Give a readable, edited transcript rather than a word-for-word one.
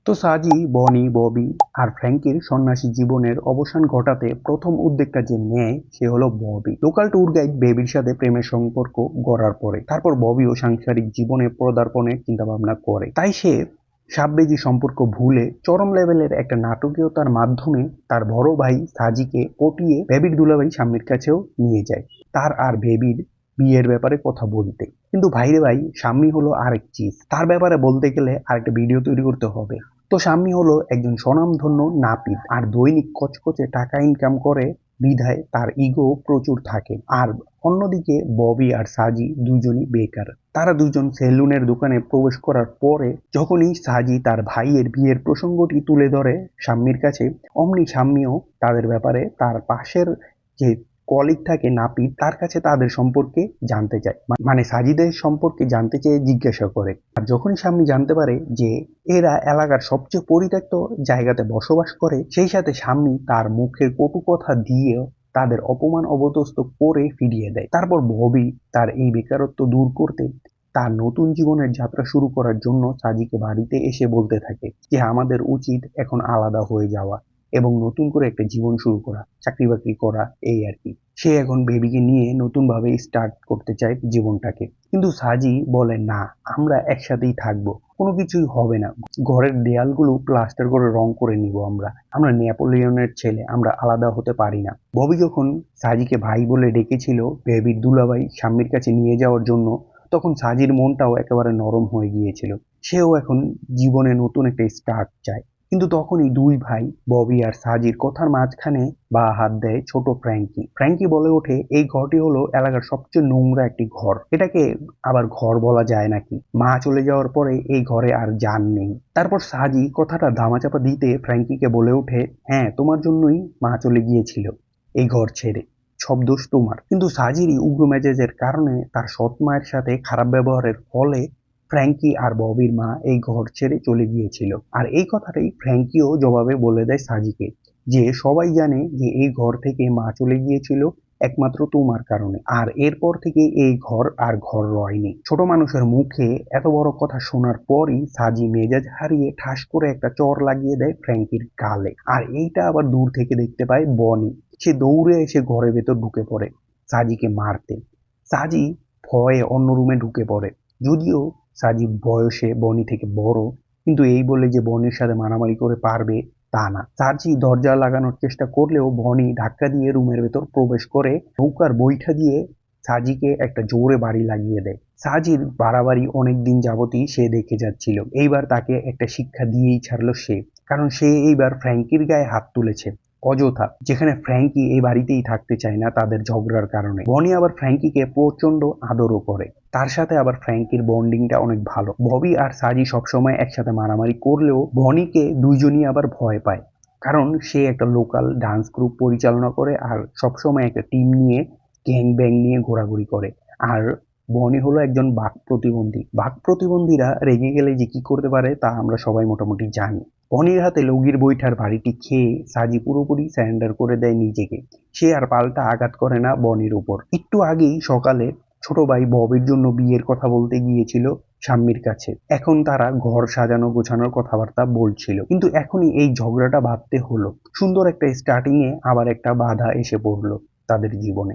তো সাজি, বনি, ববি আর ফ্র্যাঙ্কির সন্ন্যাসী জীবনের অবসান ঘটাতে প্রথম উদ্যোগটা যে নেয় সে হলো ববি। লোকাল ট্যুর গাইড বেবির সাথে প্রেমের সম্পর্ক গড়ার পরে তারপর ববিও সাংসারিক জীবনে পদার্পণের চিন্তা ভাবনা করে। তাই সে সাববেজি সম্পর্ক ভুলে চরম লেভেলের একটা নাটকীয়তার মাধ্যমে তার বড় ভাই সাজিকে পটিয়ে বেবির দুলাভাই শাম্মীর কাছেও নিয়ে যায় তার আর বেবির বিয়ের ব্যাপারে কথা বলতে। কিন্তু ভাইরে ভাই, শাম্মী হলো আরেক চিজ। তার ব্যাপারে বলতে গেলে আরেকটা ভিডিও তৈরি করতে হবে। তো শাম্মী হলো একজন স্বনামধন্য নাপিত আর দৈনিক কচকচে টাকা ইনকাম করে বিধায় তার ইগো প্রচুর থাকে। আর অন্যদিকে ববি আর সাজি দুজনই বেকার। তারা দুজন সেলুনের দোকানে প্রবেশ করার পরে যখনই সাজি তার ভাইয়ের বিয়ের প্রসঙ্গটি তুলে ধরে শাম্মীর কাছে, অমনি শাম্মীও তাদের ব্যাপারে তার পাশের যে কলিগ থাকে নাপিত তার কাছে তাদের সম্পর্কে জানতে চায়, মানে সাজিদের সম্পর্কে জানতে চেয়ে জিজ্ঞাসা করে। আর যখনই শাম্মী জানতে পারে যে এরা এলাকার সবচেয়ে পরিত্যক্ত জায়গাতে বসবাস করে, সেই সাথে শাম্মী তার মুখের কটু কথা দিয়ে তাদের অপমান অবদস্ত করে ফিরিয়ে দেয়। তারপর ববি তার এই বেকারত্ব দূর করতে তার নতুন জীবনের যাত্রা শুরু করার জন্য সাজিকে বাড়িতে এসে বলতে থাকে যে আমাদের উচিত এখন আলাদা হয়ে যাওয়া এবং নতুন করে একটা জীবন শুরু করা, চাকরি বাকরি করা, এই আর কি। সে এখন বেবিকে নিয়ে নতুন ভাবে স্টার্ট করতে চায় জীবনটাকে। কিন্তু সাজি বলে না, আমরা একসাথেই থাকবো, কোনো কিছুই হবে না, ঘরের দেয়ালগুলো প্লাস্টার করে রং করে নিব, আমরা আমরা নেপোলিয়নের ছেলে, আমরা আলাদা হতে পারি না। ববি যখন সাজিকে ভাই বলে ডেকেছিল বেবির দুলাভাই শাম্মীর কাছে নিয়ে যাওয়ার জন্য, তখন সাজির মনটাও একেবারে নরম হয়ে গিয়েছিল। সেও এখন জীবনে নতুন একটা স্টার্ট চায়। কিন্তু তখনই দুই ভাই ববি আর সাজির কথার মাঝখানে বা হাত দেয় ছোট ফ্র্যাঙ্কি। ফ্র্যাঙ্কি বলে ওঠে এই ঘরটি হলো এলাকার সবচেয়ে নোংরা একটি ঘর, এটাকে আবার ঘর বলা যায় নাকি? মা চলে যাওয়ার পরে এই ঘরে আর জান নেই। তারপর সাজি কথাটা ধামাচাপা দিতে ফ্র্যাঙ্কিকে বলে ওঠে, হ্যাঁ, তোমার জন্যই মা চলে গিয়েছিল এই ঘর ছেড়ে, সব দোষ তোমার। কিন্তু সাজিরই উগ্র মেজাজের কারণে, তার সৎ মায়ের সাথে খারাপ ব্যবহারের ফলে ফ্র্যাঙ্কি আর ববির মা এই ঘর ছেড়ে চলে গিয়েছিল। আর এই কথাটাই ফ্র্যাঙ্কিও জবাবে বলে দেয় সাজিকে, যে সবাই জানে যে এই ঘর থেকে মা চলে গিয়েছিল একমাত্র তোমার কারণে, আর এরপর থেকে এই ঘর আর ঘর রয়নি। ছোট মানুষের মুখে এত বড় কথা শোনার পরই সাজি মেজাজ হারিয়ে ঠাস করে একটা চর লাগিয়ে দেয় ফ্র্যাঙ্কির গালে। আর এইটা আবার দূর থেকে দেখতে পায় বনি। সে দৌড়ে এসে ঘরের ভেতর ঢুকে পড়ে সাজিকে মারতে। সাজি ভয়ে অন্য রুমে ঢুকে পড়ে। যদিও সাজি বয়সে বনি থেকে বড়, কিন্তু এই বলে যে বনির সাথে মারামারি করে পারবে তা না। সাজি দরজা লাগানোর চেষ্টা করলেও বনি ধাক্কা দিয়ে রুমের ভেতর প্রবেশ করে নৌকার বৈঠা দিয়ে সাজিকে একটা জোরে বাড়ি লাগিয়ে দেয়। সাজির বাড়াবাড়ি অনেকদিন যাবতই সে দেখে যাচ্ছিল, এইবার তাকে একটা শিক্ষা দিয়েই ছাড়লো সে। কারণ সে এইবার ফ্র্যাঙ্কির গায়ে হাত তুলেছে অযথা, যেখানে ফ্র্যাঙ্কি এই বাড়িতেই থাকতে চায় না তাদের ঝগড়ার কারণে। বনি আবার ফ্র্যাঙ্কিকে প্রচন্ড আদরও করে, তার সাথে আবার ফ্র্যাঙ্কির বন্ডিংটা অনেক ভালো। ববি আর সাজি সবসময় একসাথে মারামারি করলেও বনিকে দুইজনই আবার ভয় পায়, কারণ সে একটা লোকাল ডান্স গ্রুপ পরিচালনা করে আর সবসময় একটা টিম নিয়ে গ্যাং ব্যাং নিয়ে ঘোরাঘুরি করে। আর বনি হলো একজন বাক প্রতিবন্ধী। বাক প্রতিবন্ধীরা রেগে গেলে যে কি করতে পারে তা আমরা সবাই মোটামুটি জানি। বনির হাতে লগির বৈঠার বাড়িটি খেয়ে সাজি পুরোপুরি স্যারেন্ডার করে দেয় নিজেকে। সে আর পাল্টা আঘাত করে না বনির উপর। একটু আগেই সকালে ছোট ভাই ববির জন্য বিয়ের কথা বলতে গিয়েছিল শাম্মীর কাছে। এখন তারা ঘর সাজানো গোছানোর কথাবার্তা বলছিল, কিন্তু এখনই এই ঝগড়াটা ভাবতে হলো। সুন্দর একটা স্টার্টিং এ আবার একটা বাধা এসে পড়লো তাদের জীবনে।